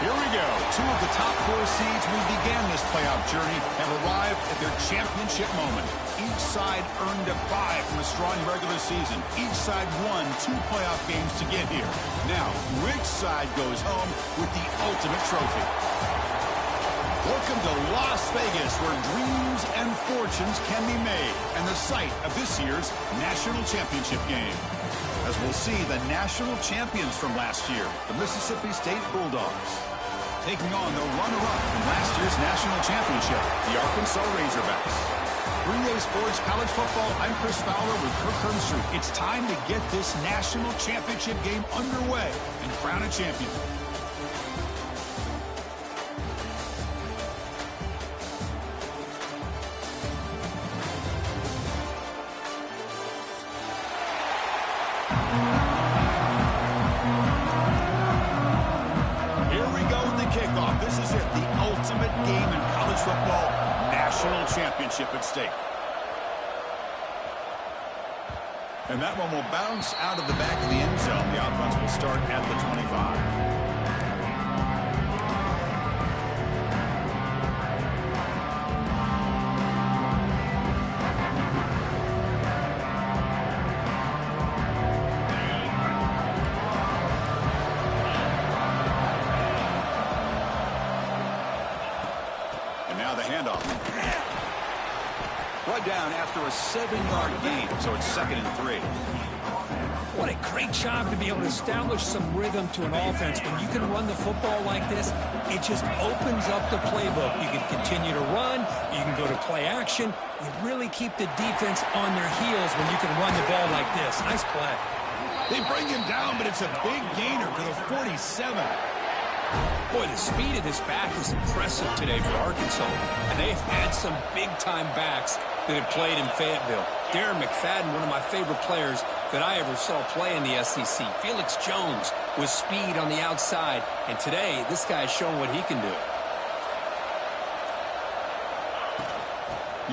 Here we go. Two of the top four seeds who began this playoff journey have arrived at their championship moment. Each side earned a bye from a strong regular season. Each side won 2 playoff games to get here. Now, which side goes home with the ultimate trophy? Welcome to Las Vegas, where dreams and fortunes can be made, and the site of this year's national championship game. As we'll see, the national champions from last year, the Mississippi State Bulldogs, taking on the runner-up from last year's national championship, the Arkansas Razorbacks. 3A Sports College Football, I'm Chris Fowler with Kirk Herbstreit. It's time to get this national championship game underway and crown a champion. Championship at stake. And that one will bounce out of the back of the end zone. The offense will start at the 25. Down after a 7-yard gain, so it's 2nd and 3. What a great job to be able to establish some rhythm to an offense. When you can run the football like this, it just opens up the playbook. You can continue to run, you can go to play action, you really keep the defense on their heels when you can run the ball like this. Nice play. They bring him down, but it's a big gainer to the 47. Boy, the speed of this back is impressive today for Arkansas. And they've had some big-time backs that have played in Fayetteville. Darren McFadden, one of my favorite players that I ever saw play in the SEC. Felix Jones with speed on the outside. And today, this guy is showing what he can do.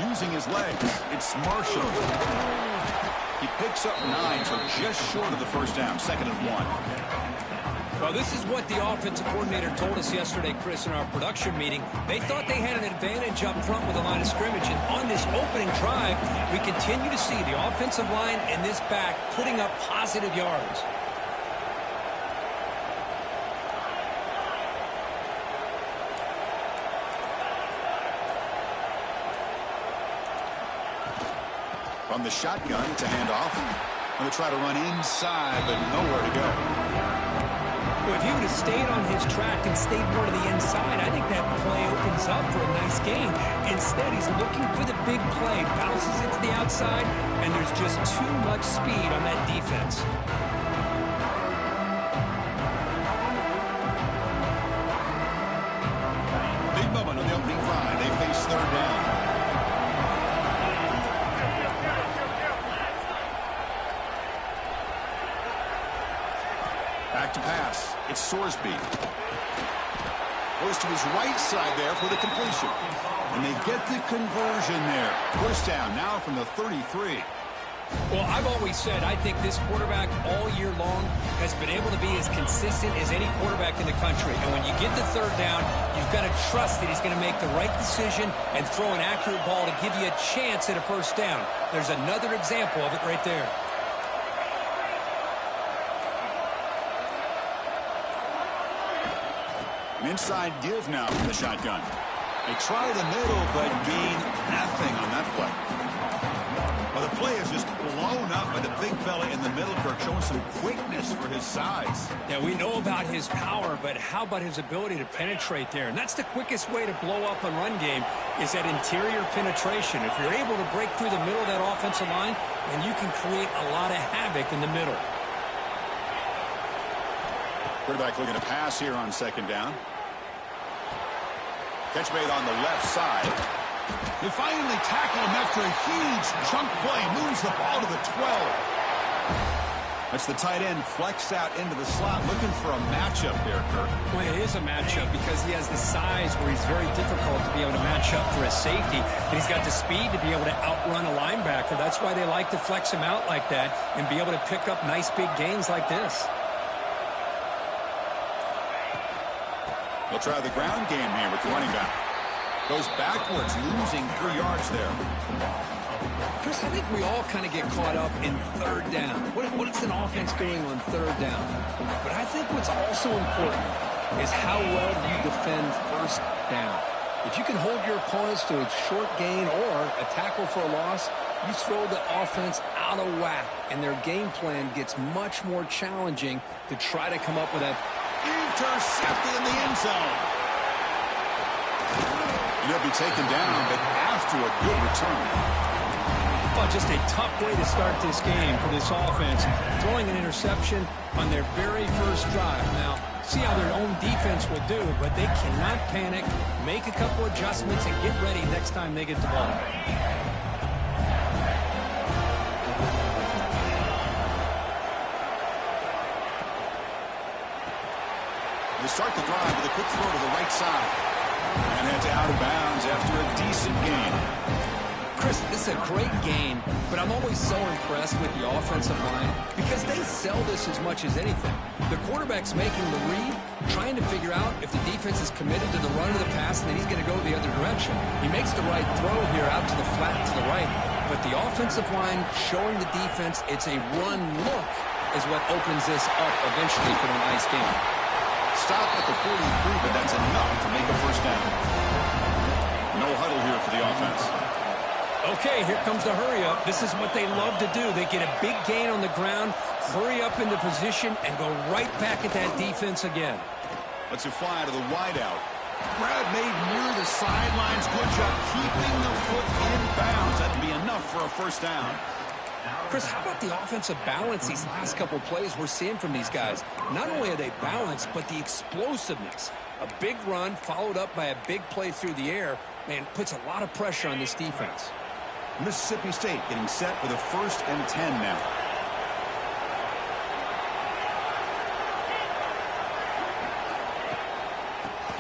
Using his legs, it's Marshall. He picks up 9, so just short of the first down, 2nd and 1. Well, this is what the offensive coordinator told us yesterday, Chris, in our production meeting. They thought they had an advantage up front with the line of scrimmage. And on this opening drive, we continue to see the offensive line and this back putting up positive yards. From the shotgun to hand off. Going to try to run inside, but nowhere to go. Well, if he would have stayed on his track and stayed more to the inside, I think that play opens up for a nice gain. Instead, he's looking for the big play, bounces it to the outside, and there's just too much speed on that defense. Big moment on the opening drive. They face 3rd down. Back to pass. It's Sorsby. Goes to his right side there for the completion. And they get the conversion there. First down now from the 33. Well, I've always said I think this quarterback all year long has been able to be as consistent as any quarterback in the country. And when you get the 3rd down, you've got to trust that he's going to make the right decision and throw an accurate ball to give you a chance at a first down. There's another example of it right there. Inside give now from the shotgun. They try the middle, but gain nothing on that play. Well, the play is just blown up by the big fella in the middle, Kirk, showing some quickness for his size. Yeah, we know about his power, but how about his ability to penetrate there? And that's the quickest way to blow up a run game is that interior penetration. If you're able to break through the middle of that offensive line, then you can create a lot of havoc in the middle. Quarterback looking to pass here on 2nd down. Catch made on the left side. They finally tackle him after a huge chunk play. Moves the ball to the 12. That's the tight end flexed out into the slot, looking for a matchup there, Kirk. Well, it is a matchup because he has the size where he's very difficult to be able to match up for a safety. And he's got the speed to be able to outrun a linebacker. That's why they like to flex him out like that and be able to pick up nice big gains like this. They'll try the ground game here with the running back. Goes backwards, losing 3 yards there. Chris, I think we all kind of get caught up in third down. What's an offense doing on third down? But I think what's also important is how well you defend first down. If you can hold your opponents to a short gain or a tackle for a loss, you throw the offense out of whack, and their game plan gets much more challenging to try to come up with that. Intercepted in the end zone. He'll be taken down, but after a good return. Well, just a tough way to start this game for this offense. Throwing an interception on their very first drive. Now, see how their own defense will do, but they cannot panic, make a couple adjustments, and get ready next time they get the ball. They start the drive with a quick throw to the right side. And it's out of bounds after a decent gain. Chris, this is a great game, but I'm always so impressed with the offensive line because they sell this as much as anything. The quarterback's making the read, trying to figure out if the defense is committed to the run or the pass, and then he's going to go the other direction. He makes the right throw here out to the flat to the right, but the offensive line showing the defense it's a run look is what opens this up eventually for a nice game. Stop at the 43, but that's enough to make a first down. No huddle here for the offense. Okay, here comes the hurry-up. This is what they love to do. They get a big gain on the ground, hurry up into position, and go right back at that defense again. Let's fly to the wideout. Grab made near the sidelines. Good job keeping the foot in bounds. That'd be enough for a first down. Chris, how about the offensive balance these last couple plays we're seeing from these guys? Not only are they balanced, but the explosiveness. A big run followed up by a big play through the air, man, puts a lot of pressure on this defense. Mississippi State getting set with a 1st and 10 now.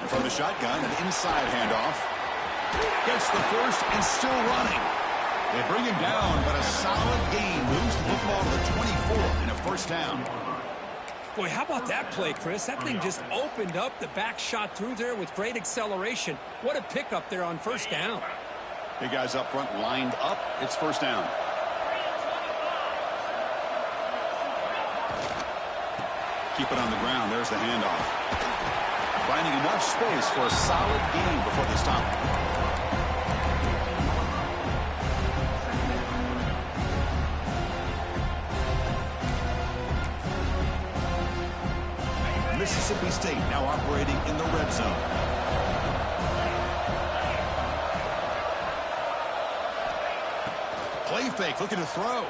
From the shotgun, an inside handoff. Gets the first and still running. They bring him down, but a solid gain moves the football to the 24 and a first down. Boy, how about that play, Chris? That thing just opened up. The back shot through there with great acceleration. What a pickup there on first down. Big guys up front lined up. It's first down. Keep it on the ground. There's the handoff. Finding enough space for a solid gain before they stop. Mississippi State now operating in the red zone. Play fake, looking to throw.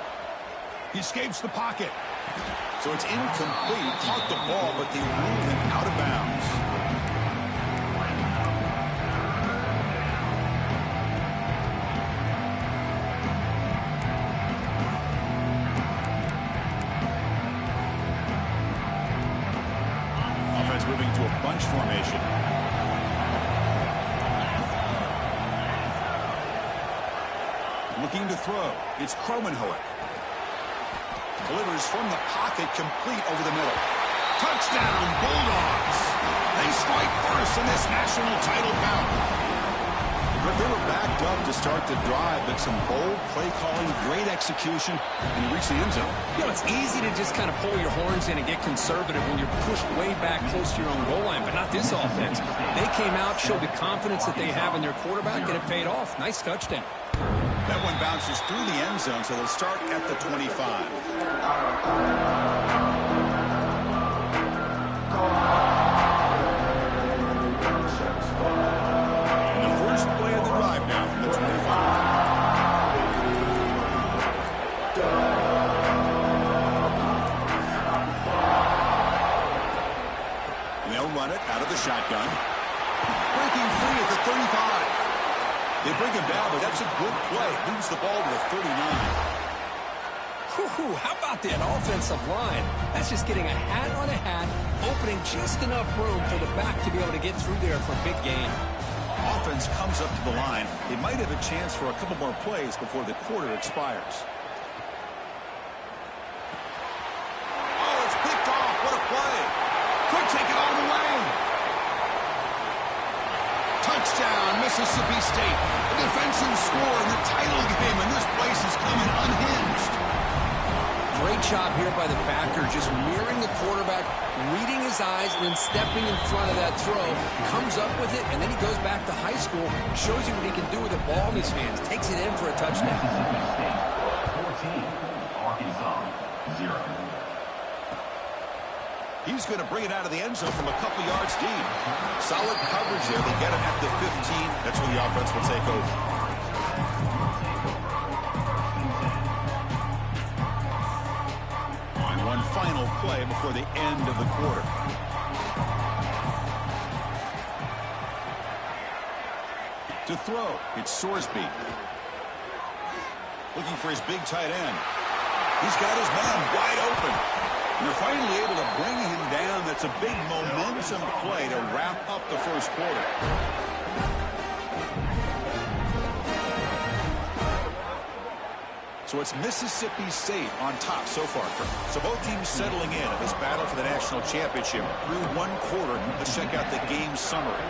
He escapes the pocket. So it's incomplete. Caught the ball, but they ruled him out of bounds. Offense moving to a bunch formation. Looking to throw. It's Cromenhoek. Delivers from the pocket, complete over the middle. Touchdown, Bulldogs. They strike first in this national title bout. But they were backed up to start the drive, but some bold play calling, great execution, and he reached the end zone. You know, it's easy to just kind of pull your horns in and get conservative when you're pushed way back close to your own goal line, but not this offense. They came out, showed the confidence that they have in their quarterback, and it paid off. Nice touchdown. That one bounces through the end zone, so they'll start at the 25. And the first play of the drive now from the 25. And they'll run it out of the shotgun. Breaking free at the 35. They bring him down, but that's a good play. Moves the ball to the 39. How about that offensive line? That's just getting a hat on a hat, opening just enough room for the back to be able to get through there for a big gain. Offense comes up to the line. They might have a chance for a couple more plays before the quarter expires. Oh, it's picked off. What a play. Could take it all the way. Mississippi State. A defensive score in the title game, and this place is coming unhinged. Great job here by the backer, just mirroring the quarterback, reading his eyes, and then stepping in front of that throw. Comes up with it, and then he goes back to high school, shows you what he can do with the ball in his hands, takes it in for a touchdown. 14, Arkansas, 0. He's going to bring it out of the end zone from a couple yards deep. Solid coverage there. They get him at the 15. That's where the offense will take over. And one final play before the end of the quarter. To throw, it's Sorsby. Looking for his big tight end. He's got his man wide open. And they're finally able to bring him down. That's a big momentum play to wrap up the first quarter. So it's Mississippi State on top so far. So both teams settling in this battle for the national championship through one quarter. Let's check out the game summary.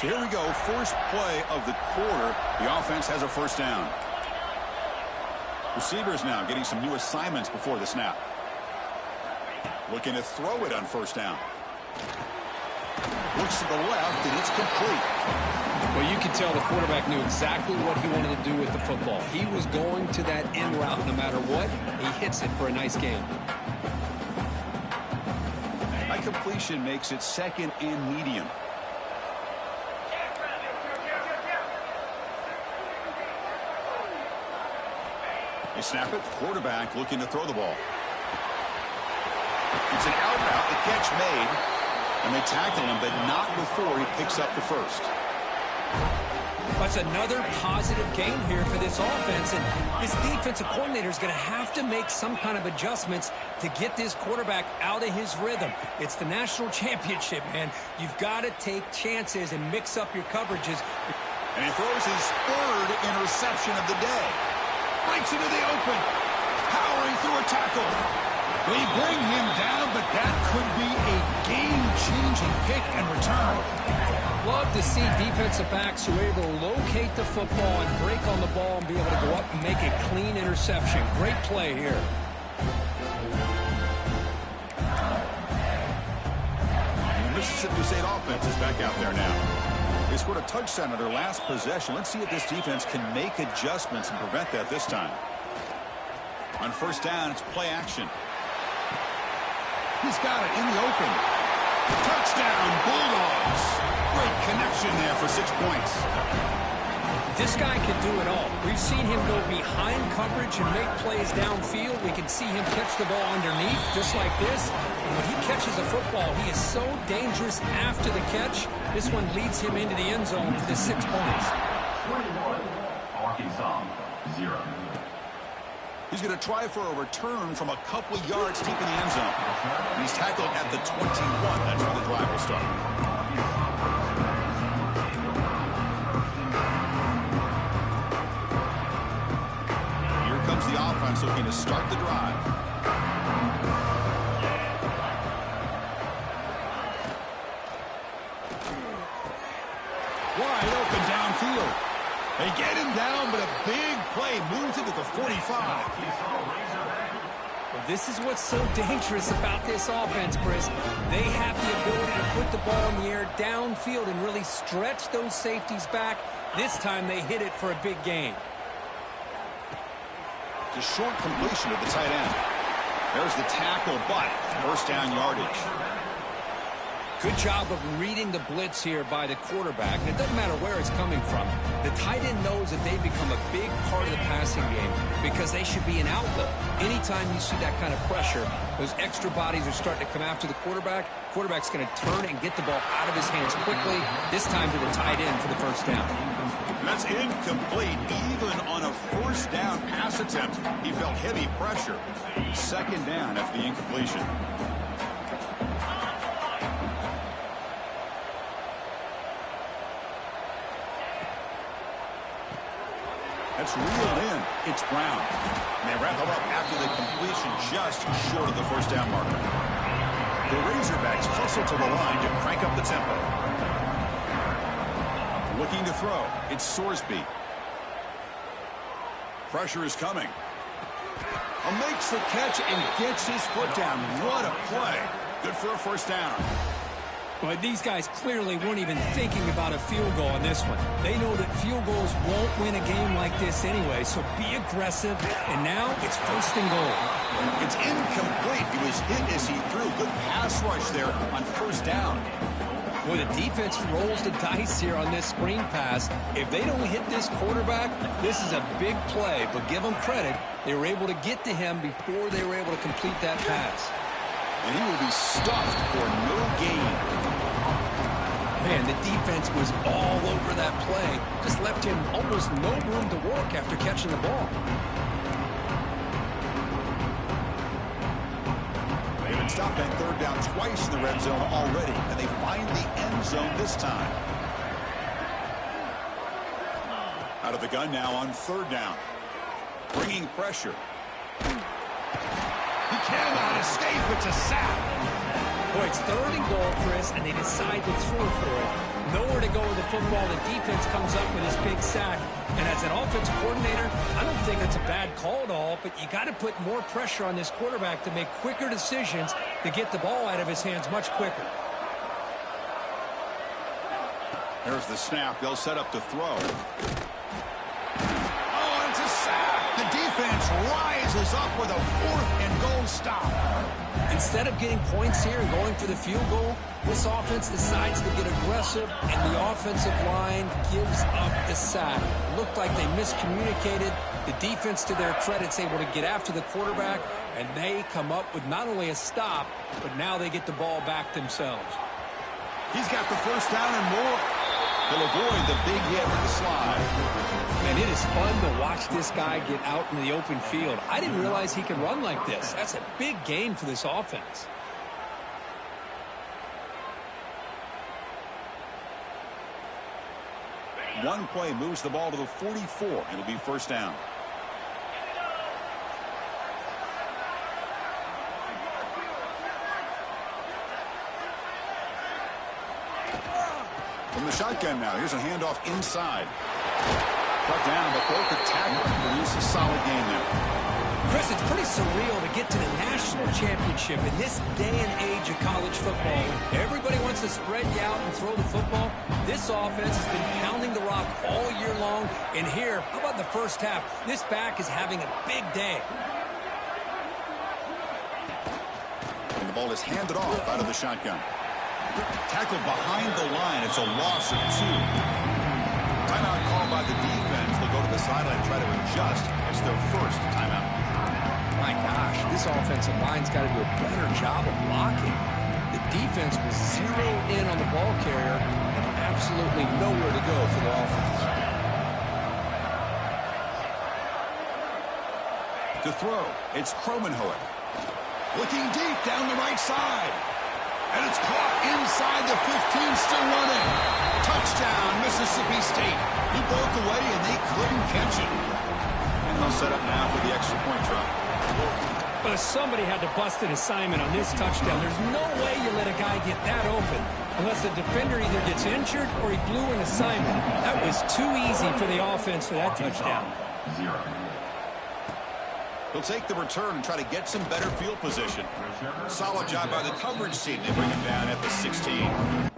So here we go, first play of the quarter. The offense has a first down. Receivers now getting some new assignments before the snap. Looking to throw it on first down. Looks to the left, and it's complete. Well, you can tell the quarterback knew exactly what he wanted to do with the football. He was going to that end route no matter what. He hits it for a nice gain. High completion makes it second and medium. They snap it. Quarterback looking to throw the ball. It's an out route. The catch made. And they tackle him, but not before he picks up the first. That's another positive game here for this offense. And this defensive coordinator is going to have to make some kind of adjustments to get this quarterback out of his rhythm. It's the national championship, man. You've got to take chances and mix up your coverages. And he throws his third interception of the day. Breaks into the open. Powering through a tackle. They bring him down, but that could be a game-changing pick and return. Love to see defensive backs who are able to locate the football and break on the ball and be able to go up and make a clean interception. Great play here. The Mississippi State offense is back out there now. They scored a touchdown on their last possession. Let's see if this defense can make adjustments and prevent that this time. On first down, it's play action. He's got it in the open. Touchdown, Bulldogs. Great connection there for 6 points. This guy can do it all. We've seen him go behind coverage and make plays downfield. We can see him catch the ball underneath, just like this. And when he catches a football, he is so dangerous after the catch. This one leads him into the end zone for the 6 points. 21, Arkansas, 0. He's going to try for a return from a couple yards deep in the end zone. And he's tackled at the 21. That's where the drive will start. Here comes the offense looking to start the drive. Wide open downfield. They get him down, but a big play moves it to the 45. Well, this is what's so dangerous about this offense, Chris. They have the ability to put the ball in the air downfield and really stretch those safeties back. This time they hit it for a big gain. The short completion of the tight end. There's the tackle, but first down yardage. Good job of reading the blitz here by the quarterback. And it doesn't matter where it's coming from. The tight end knows that they become a big part of the passing game because they should be an outlet. Anytime you see that kind of pressure, those extra bodies are starting to come after the quarterback. Quarterback's going to turn and get the ball out of his hands quickly, this time to the tight end for the first down. That's incomplete. Even on a first down pass attempt, he felt heavy pressure. Second down after the incompletion. That's reeled in. It's Brown. And they wrap him up after the completion just short of the first down marker. The Razorbacks hustle to the line to crank up the tempo. Looking to throw. It's Sorsby. Pressure is coming. Makes the catch and gets his foot down. What a play. Good for a first down. But these guys clearly weren't even thinking about a field goal on this one. They know that field goals won't win a game like this anyway, so be aggressive. And now it's first and goal. It's incomplete. He was hit as he threw. Good pass rush there on first down. Boy, the defense rolls the dice here on this screen pass. If they don't hit this quarterback, this is a big play. But give them credit. They were able to get to him before they were able to complete that pass. And he will be stuffed for no gain. Man, the defense was all over that play. Just left him almost no room to work after catching the ball. They've been stopped on third down twice in the red zone already, and they find the end zone this time. Out of the gun now on third down. Bringing pressure. He cannot escape. It's a sack. Boy, it's third and goal, Chris, and they decide to throw for it. Nowhere to go with the football. The defense comes up with this big sack. And as an offensive coordinator, I don't think it's a bad call at all, but you got to put more pressure on this quarterback to make quicker decisions to get the ball out of his hands much quicker. There's the snap. They'll set up to throw. Oh, it's a sack. The defense rises up with a fourth and goal stop. Instead of getting points here and going for the field goal, this offense decides to get aggressive, and the offensive line gives up the sack. Looked like they miscommunicated. The defense, to their credit, is able to get after the quarterback, and they come up with not only a stop, but now they get the ball back themselves. He's got the first down and more. He'll avoid the big hit with the slide. And it is fun to watch this guy get out in the open field. I didn't realize he could run like this. That's a big gain for this offense. One play moves the ball to the 44. It'll be first down. From the shotgun now. Here's a handoff inside. Cut down, but broke the tackle. Produce a solid game there. Chris, it's pretty surreal to get to the national championship in this day and age of college football. Everybody wants to spread you out and throw the football. This offense has been pounding the rock all year long. And here, how about the first half? This back is having a big day. And the ball is handed off out of the shotgun. Tackled behind the line. It's a loss of 2. Timeout called by the defense. They'll go to the sideline and try to adjust. It's their first timeout. My gosh, this offensive line's got to do a better job of blocking. The defense was zeroed in on the ball carrier and absolutely nowhere to go for the offense. To throw, it's Kromenhoek. Looking deep down the right side. And it's caught inside the 15, still running. Touchdown, Mississippi State. He broke away, and they couldn't catch him. And they'll set up now for the extra point try. But somebody had to bust an assignment on this touchdown. There's no way you let a guy get that open unless the defender either gets injured or he blew an assignment. That was too easy for the offense for that touchdown. 0. He'll take the return and try to get some better field position. Solid job by the coverage team. They bring him down at the 16.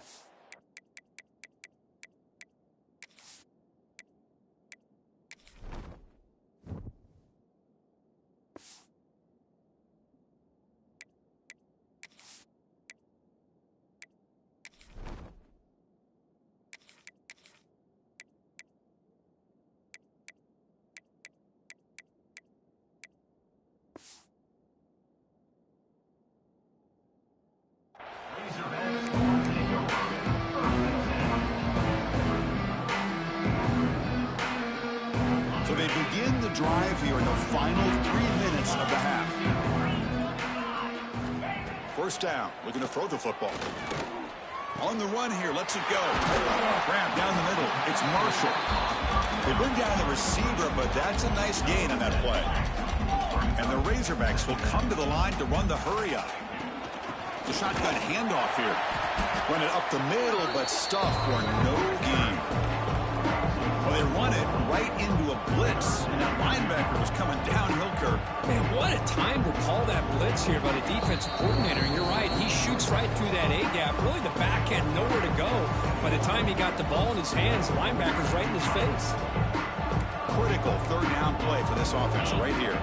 So they begin the drive here in the final 3 minutes of the half. First down, looking to throw the football. On the run here, lets it go. Grab down the middle. It's Marshall. They bring down the receiver, but that's a nice gain on that play. And the Razorbacks will come to the line to run the hurry up. The shotgun handoff here. Run it up the middle, but stuff for no gain. Well, they run it right into a blitz, and that linebacker was coming downhill curve. Man, what a time to call that blitz here by the defensive coordinator. You're right, he shoots right through that A-gap. Really, the back had nowhere to go. By the time he got the ball in his hands, the linebacker's right in his face. Critical third down play for this offense right here.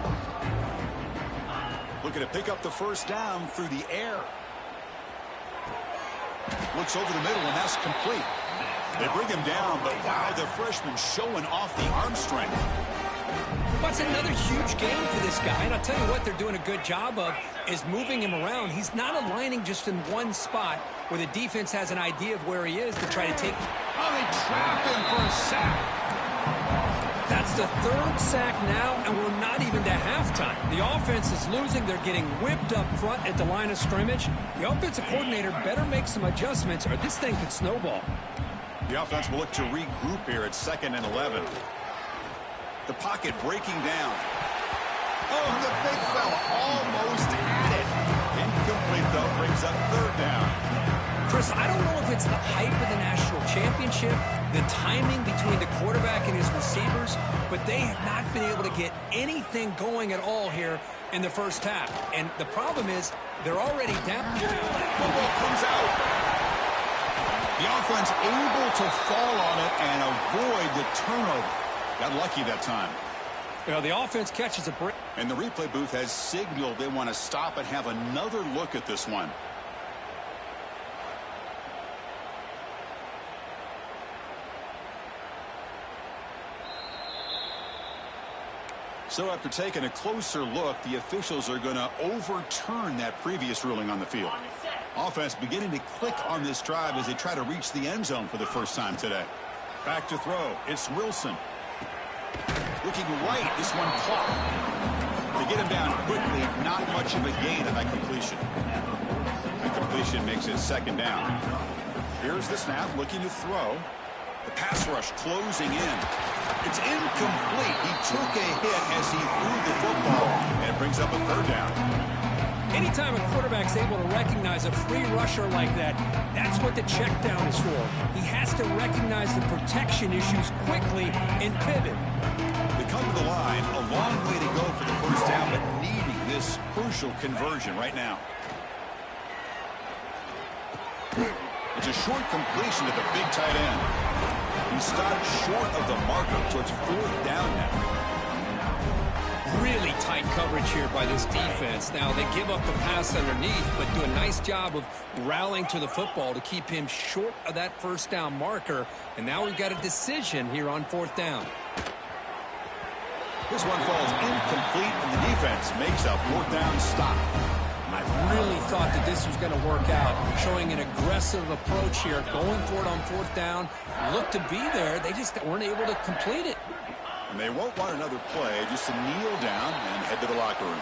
Looking to pick up the first down through the air. Looks over the middle, and that's complete. They bring him down, but wow, the freshman showing off the arm strength. That's another huge game for this guy, and I'll tell you what they're doing a good job of is moving him around. He's not aligning just in one spot where the defense has an idea of where he is to try to take. Oh, they trap him for a sack. That's the third sack now, and we're not even to halftime. The offense is losing. They're getting whipped up front at the line of scrimmage. The offensive coordinator better make some adjustments, or this thing could snowball. The offense will look to regroup here at 2nd and 11. The pocket breaking down. Oh, the big fella almost had it. Incomplete, though, brings up third down. Chris, I don't know if it's the hype of the national championship, the timing between the quarterback and his receivers, but they have not been able to get anything going at all here in the first half. And the problem is they're already down. Football comes out. The offense able to fall on it and avoid the turnover. Got lucky that time. You know, the offense catches a break. And the replay booth has signaled they want to stop and have another look at this one. So after taking a closer look, the officials are going to overturn that previous ruling on the field. Offense beginning to click on this drive as they try to reach the end zone for the first time today. Back to throw. It's Wilson. Looking right. This one caught. They get him down quickly. Not much of a gain on that completion. The completion makes it 2nd down. Here's the snap. Looking to throw. The pass rush closing in. It's incomplete. He took a hit as he threw the football, and it brings up a 3rd down. Anytime a quarterback's able to recognize a free rusher like that, that's what the check down is for. He has to recognize the protection issues quickly and pivot. They come to the line, a long way to go for the first down, but needing this crucial conversion right now. It's a short completion to the big tight end. He stopped short of the marker, so it's 4th down now. Really tight coverage here by this defense. Now, they give up the pass underneath, but do a nice job of rallying to the football to keep him short of that first down marker. And now we've got a decision here on 4th down. This one falls incomplete, and the defense makes a 4th down stop. I really thought that this was going to work out, showing an aggressive approach here, going for it on 4th down. Looked to be there. They just weren't able to complete it. And they won't want another play, just to kneel down and head to the locker room.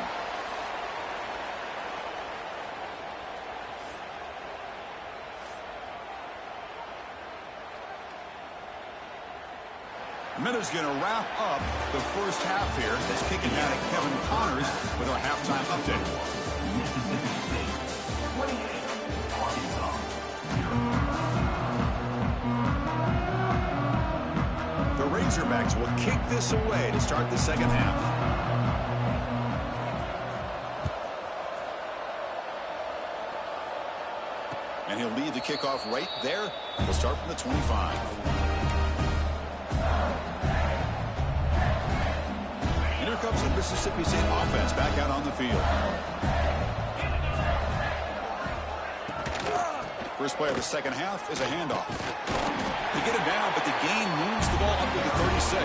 The minute's going to wrap up the first half here. That's kicking down at Kevin Connors with our halftime update. The Razorbacks will kick this away to start the second half. And he'll lead the kickoff right there. We'll start from the 25. And here comes the Mississippi State offense back out on the field. First play of the second half is a handoff. They get him down, but the gain moves the ball up to the 36.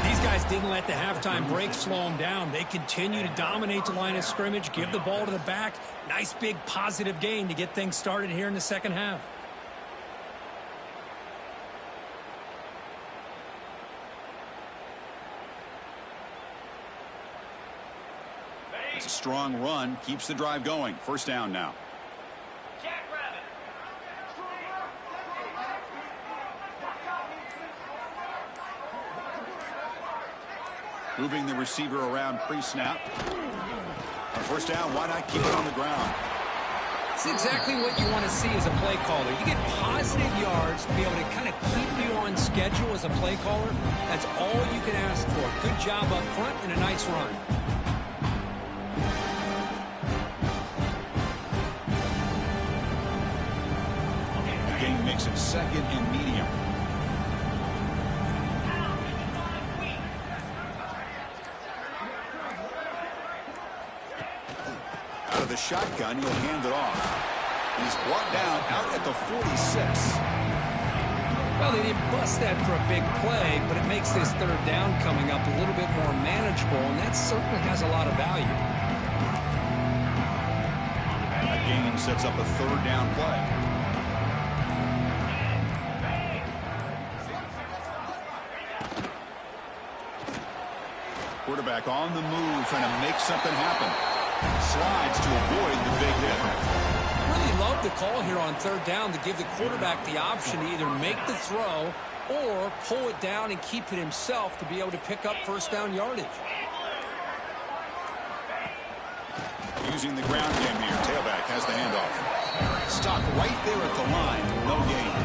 These guys didn't let the halftime break slow them down. They continue to dominate the line of scrimmage, give the ball to the back. Nice big positive gain to get things started here in the second half. It's a strong run, keeps the drive going. First down now. Moving the receiver around pre-snap. On first down, why not keep it on the ground? It's exactly what you want to see as a play caller. You get positive yards to be able to kind of keep you on schedule as a play caller. That's all you can ask for. Good job up front and a nice run. The game makes it second and medium. Out of the shotgun, he'll hand it off. And he's brought down out at the 46. Well, they didn't bust that for a big play, but it makes this third down coming up a little bit more manageable, and that certainly has a lot of value. That gain sets up a third down play. Quarterback on the move, trying to make something happen. Slides to avoid the big hit. Really love the call here on third down to give the quarterback the option to either make the throw or pull it down and keep it himself to be able to pick up first down yardage. Using the ground game here. Tailback has the handoff. Stopped right there at the line. No gain.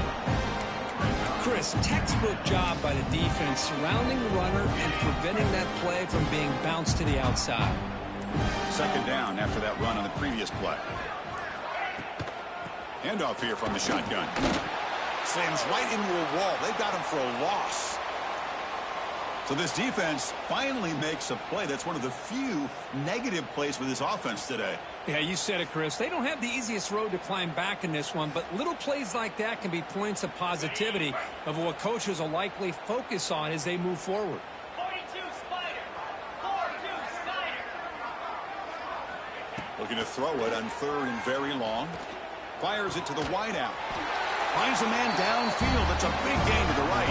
Chris, textbook job by the defense surrounding the runner and preventing that play from being bounced to the outside. Second down after that run on the previous play. Handoff here from the shotgun. Slams right into a wall. They've got him for a loss. So this defense finally makes a play. That's one of the few negative plays for this offense today. Yeah, you said it, Chris. They don't have the easiest road to climb back in this one, but little plays like that can be points of positivity of what coaches will likely focus on as they move forward. Looking to throw it on third and very long. Fires it to the wideout. Finds a man downfield. It's a big gain to the right.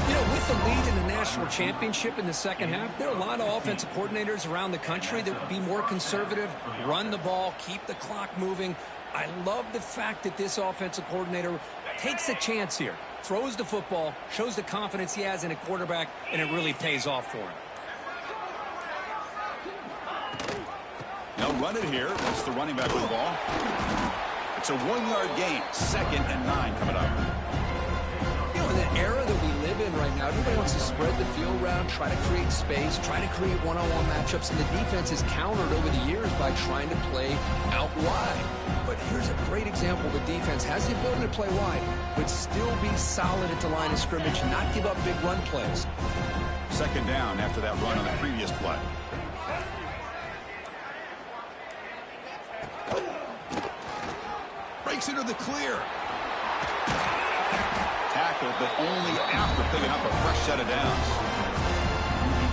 You know, with the lead in the national championship in the second half, there are a lot of offensive coordinators around the country that would be more conservative, run the ball, keep the clock moving. I love the fact that this offensive coordinator takes a chance here, throws the football, shows the confidence he has in a quarterback, and it really pays off for him. They'll run it here. That's the running back with the ball. It's a 1-yard gain. 2nd and 9 coming up. You know, in the era that we live in right now, everybody wants to spread the field around, try to create space, try to create one-on-one matchups, and the defense has countered over the years by trying to play out wide. But here's a great example. The defense has the ability to play wide, but still be solid at the line of scrimmage, not give up big run plays. 2nd down after that run on the previous play. Breaks into the clear. Tackled, but only after picking up a fresh set of downs.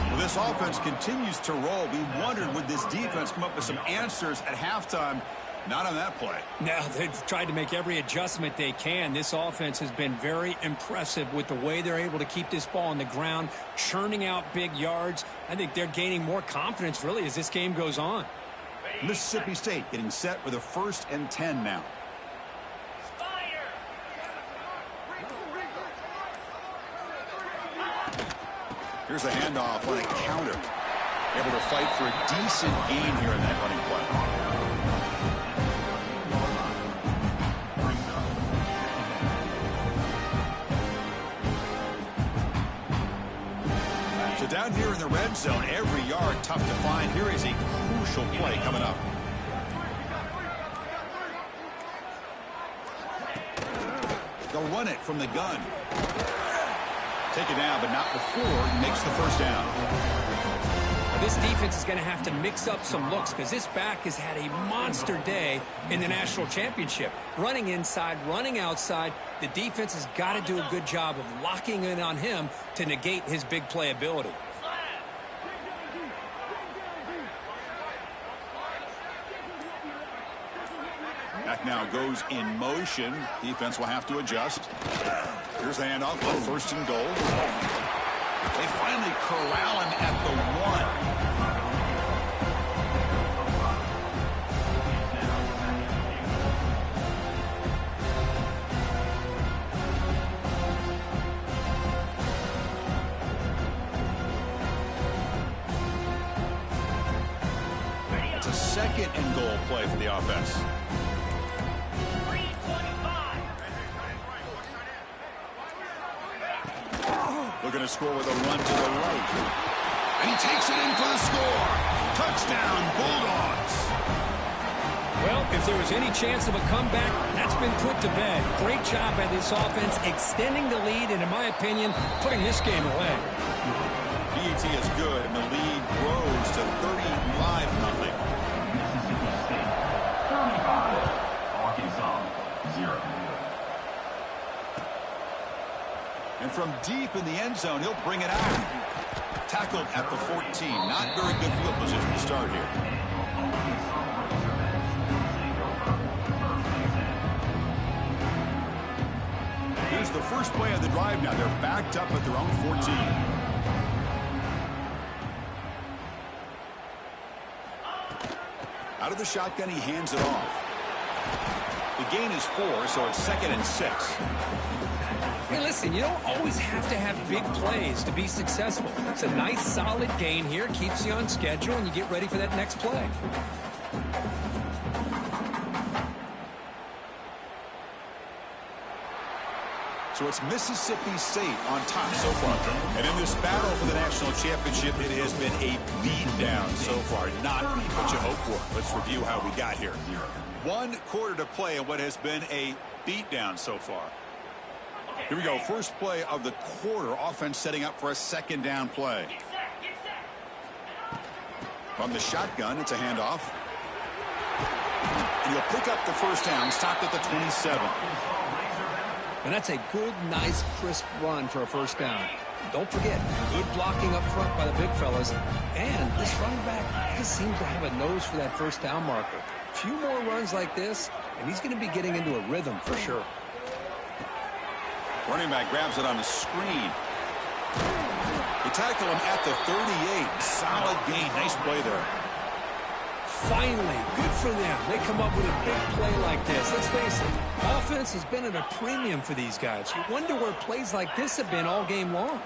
Well, this offense continues to roll. We wondered, would this defense come up with some answers at halftime? Not on that play. Now, they've tried to make every adjustment they can. This offense has been very impressive with the way they're able to keep this ball on the ground, churning out big yards. I think they're gaining more confidence, really, as this game goes on. Mississippi State getting set with a 1st and 10 now. Here's a handoff on a counter. Able to fight for a decent gain here in that running play. So down here in the red zone, every yard tough to find. Here is a crucial play coming up. They'll run it from the gun. Take it down, but not before he makes the first down. Now, this defense is going to have to mix up some looks because this back has had a monster day in the national championship. Running inside, running outside. The defense has got to do a good job of locking in on him to negate his big play ability. Back now goes in motion. Defense will have to adjust. Here's the handoff on 1st and goal. They finally corral him at the 1. second and goal play for the offense. Looking to score with a run to the right. And he takes it in for the score. Touchdown, Bulldogs. Well, if there was any chance of a comeback, that's been put to bed. Great job by this offense extending the lead and, in my opinion, putting this game away. BET is good, and the lead grows to 35-0. Mississippi State 35, Arkansas 0. And from deep in the end zone, he'll bring it out. Tackled at the 14. Not very good field position to start here. Here's the first play of the drive now. They're backed up at their own 14. Out of the shotgun, he hands it off. The gain is 4, so it's 2nd and 6. Hey, listen, you don't always have to have big plays to be successful. It's a nice, solid gain here. Keeps you on schedule, and you get ready for that next play. So it's Mississippi State on top so far. And in this battle for the national championship, it has been a beatdown so far. Not what you hope for. Let's review how we got here. 1 quarter to play in what has been a beatdown so far. Here we go. First play of the quarter. Offense setting up for a 2nd down play. From the shotgun, it's a handoff. And he'll pick up the first down. Stopped at the 27. And that's a good, nice, crisp run for a first down. Don't forget, good blocking up front by the big fellas. And this running back just seems to have a nose for that first down marker. A few more runs like this, and he's going to be getting into a rhythm for sure. Running back grabs it on the screen. They tackle him at the 38. Solid gain. Nice play there. Finally, good for them. They come up with a big play like this. Let's face it, offense has been at a premium for these guys. You wonder where plays like this have been all game long.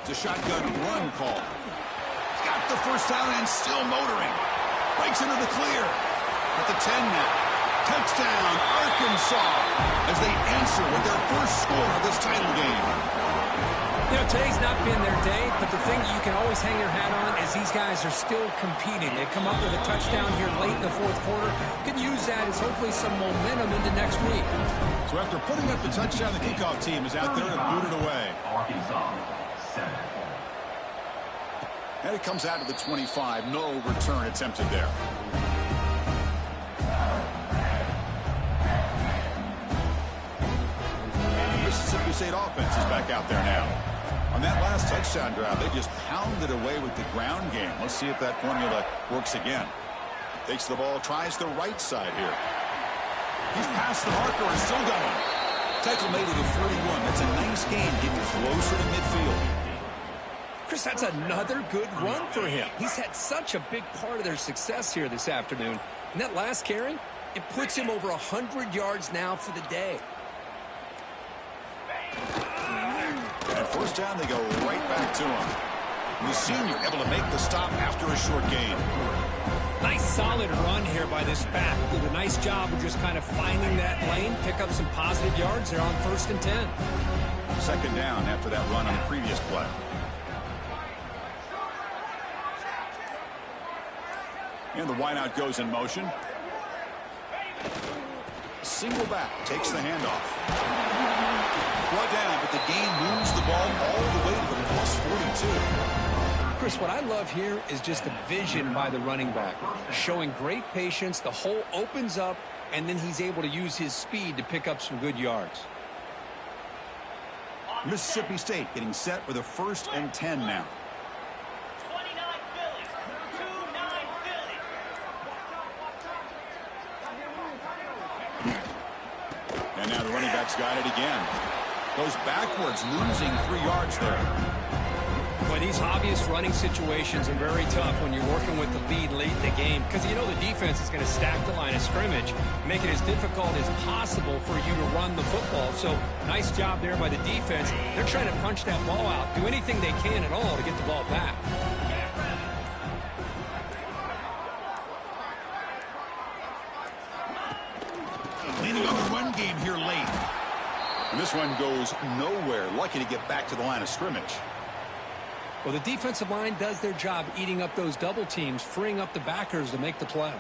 It's a shotgun run call. He's got the first down and still motoring. Breaks into the clear. At the 10 now. Touchdown, Arkansas, as they answer with their first score of this title game. You know, today's not been their day, but the thing you can always hang your hat on is these guys are still competing. They come up with a touchdown here late in the 4th quarter. Can use that as hopefully some momentum into next week. So after putting up the touchdown, the kickoff team is out there to boot it away. Arkansas 7. And it comes out to the 25. No return attempted there. Mississippi State offense is back out there now. On that last touchdown drive, they just pounded away with the ground game. Let's see if that formula works again. Takes the ball, tries the right side here. He's past the marker and still going. Tackle made it at 31. That's a nice gain, getting closer to midfield. Chris, that's another good run for him. He's had such a big part of their success here this afternoon. And that last carry, it puts him over 100 yards now for the day. And first down, they go right back to him. The senior able to make the stop after a short gain. Nice solid run here by this back. Did a nice job of just kind of finding that lane, pick up some positive yards. They're on 1st and 10. 2nd down after that run on the previous play. And the wideout goes in motion. Single back, takes the handoff. Brought down, but the gain moves the ball all the way to the plus 42. Chris, what I love here is just the vision by the running back. Showing great patience, the hole opens up, and then he's able to use his speed to pick up some good yards. Mississippi State getting set for the 1st and 10 now. And now the running back's got it again. Goes backwards, losing 3 yards there. Well, these obvious running situations are very tough when you're working with the lead late in the game because you know the defense is going to stack the line of scrimmage, make it as difficult as possible for you to run the football. So nice job there by the defense. They're trying to punch that ball out, do anything they can at all to get the ball back. Leaning on the run game here late. And this one goes nowhere. Lucky to get back to the line of scrimmage. Well, the defensive line does their job eating up those double teams, freeing up the backers to make the play.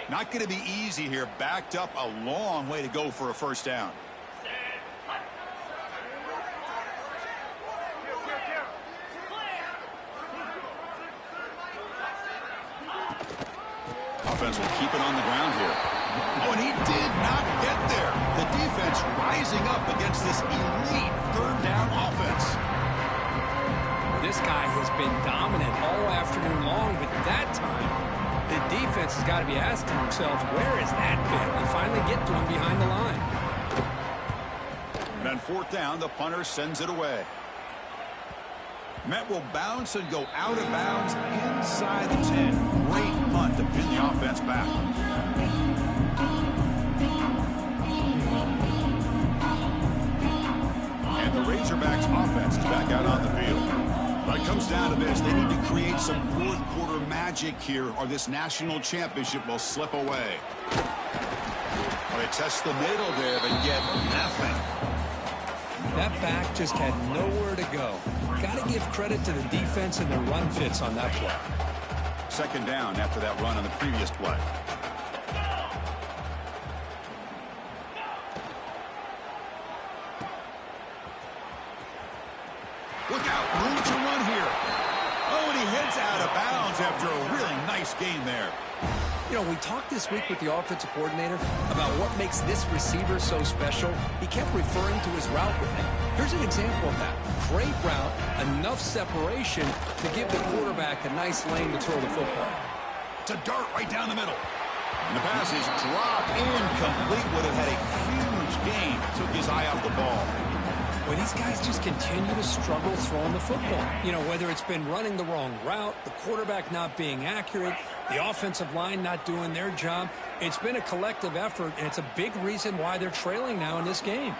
Not going to be easy here. Backed up a long way to go for a first down. Offense will keep it on the ground here. Oh, and he did not get there. The defense rising up against this elite third down offense. This guy has been dominant all afternoon long, but that time, the defense has got to be asking themselves, where is that bit? They finally get to him behind the line. And on fourth down, the punter sends it away. Met will bounce and go out of bounds inside the 10. Great punt to pin the offense back. And the Razorbacks offense is back out on the field. But it comes down to this. They need to create some fourth quarter magic here or this national championship will slip away. Well, they test the middle there, but get nothing. That back just had nowhere to go. Got to give credit to the defense and their run fits on that play. Second down after that run on the previous play. Look out, room to run here. Oh, and he heads out of bounds after a really nice game there. You know, we talked this week with the offensive coordinator about what makes this receiver so special. He kept referring to his route with him. Here's an example of that. Great route, enough separation to give the quarterback a nice lane to throw the football. It's a dart right down the middle. And the pass is dropped incomplete. Would have had a huge gain. Took his eye off the ball. Well, these guys just continue to struggle throwing the football. You know, whether it's been running the wrong route, the quarterback not being accurate, the offensive line not doing their job. It's been a collective effort, and it's a big reason why they're trailing now in this game.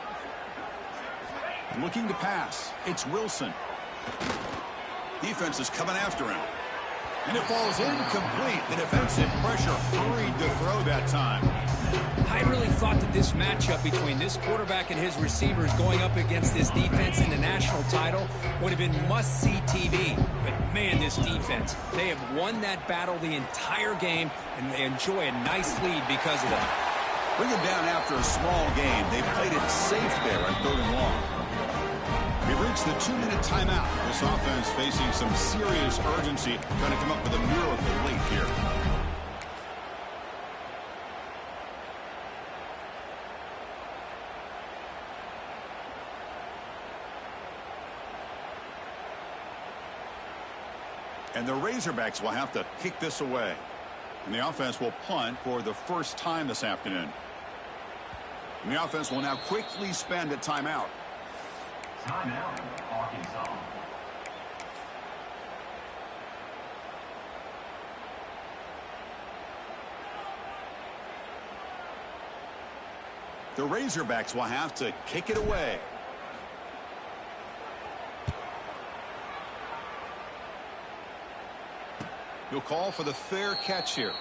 Looking to pass. It's Wilson. Defense is coming after him. And it falls incomplete. The defensive pressure hurried to throw that time. I really thought that this matchup between this quarterback and his receivers going up against this defense in the national title would have been must-see TV. But, man, this defense, they have won that battle the entire game, and they enjoy a nice lead because of that. Bring him down after a small game. They played it safe there on 3rd and long. We've reached the 2-minute timeout. This offense facing some serious urgency, trying to come up with a miracle late here. And the Razorbacks will have to kick this away. And the offense will punt for the first time this afternoon. And the offense will now quickly spend a timeout. Timeout, Arkansas. The Razorbacks will have to kick it away. He'll call for the fair catch here.